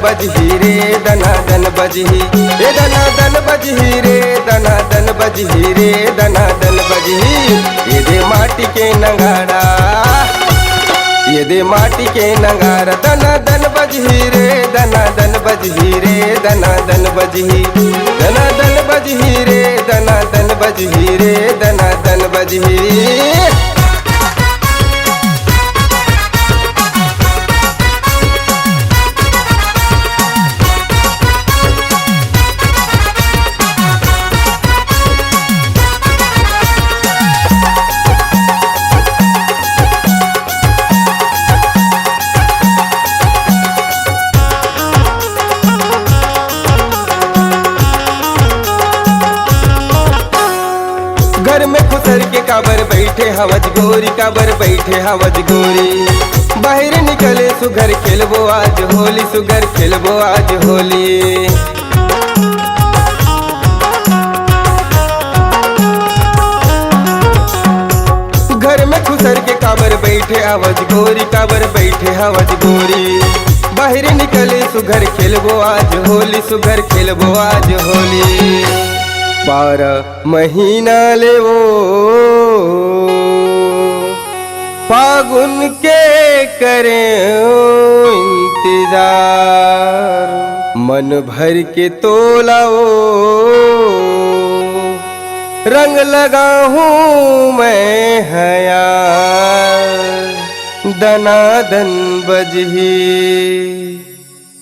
बजही रे दना दन बजही, ए दना दन बजही रे दना दन बजही रे दना दन बजही। ये दे माटी के नगाड़ा, ये दे माटी के नगाड़ा, दना दन बजही रे दना दन बजही रे दना दन बजही, दना दन बजही रे दना दन बजही रे दना दन बजही। घर में खुसर के काबर बैठे हवज गोरी, काबर बैठे हवज गोरी। बाहर निकले सुघर खेलबो आज होली, सुघर खेलबो आज होली। घर में खुसर के काबर बैठे हवज गोरी, काबर बैठे हवज गोरी। बाहर निकले सुघर खेलबो आज होली, सुघर खेलबो आज होली। 12 महीना ले वो फागुन के करे इंतजार, मन भर के तोला वो रंग लगा हूँ मैं हया, दना दन बजही,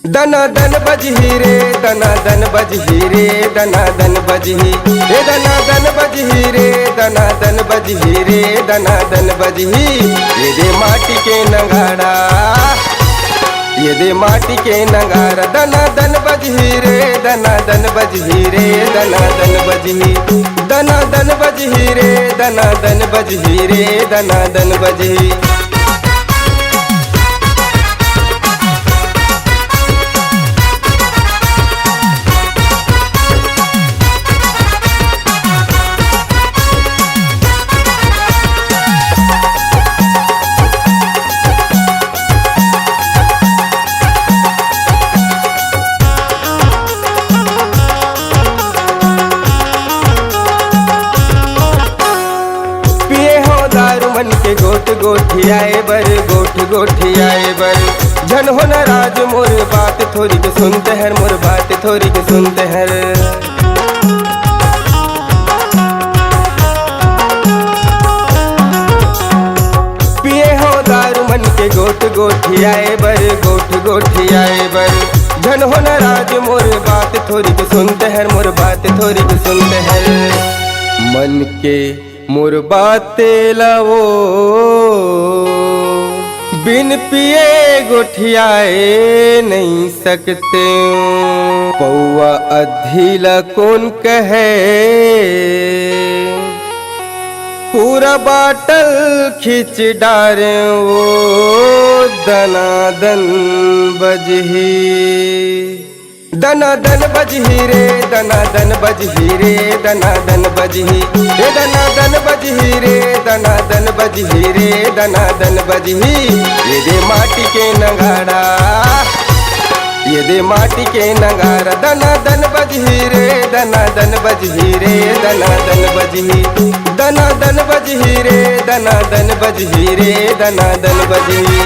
दना दन बजही रे दना दन बजही रे दना दन बजही, ए दना दन बजही रे दना दन बजही रे दना दन बजही। ये दे माटी के नगाड़ा, ये दे माटी के नगाड़ा, दना दन बजही रे दना दन बजही रे दना दन बजही, दना दन बजही रे दना दन बजही रे दना दन बजही। मन के गोठ गोठी आए बर, गोठ गोठी आए बर। झन हो नाराज मोर बात थोड़ी के सुनते हैं, मोर बात थोड़ी के सुनते हैं। पिए हो दारू मन के गोठ गोठी आए बर, गोठ गोठी आए बर। झन हो नाराज मोर बात थोड़ी के सुनते हैं, मोर बात थोड़ी के सुनते हैं। मन के मोर बाते लाओ बिन पिए गोठियाए नहीं सकते। पौआ अधीला कौन कहे पूरा बाटल खींच डारे वो दना दन बजही, दना दन बजही रे दना दन बजही रे दना दन बजही, ए दना दन बजही रे दना दन बजही रे दना दन बजही। ये दे माटी के नगाड़ा, ये दे माटी के नगाड़ा, दना दन बजही रे दना दन बजही रे दना दन बजही, दना दन बजही रे दना दन बजही रे दना दन बजही।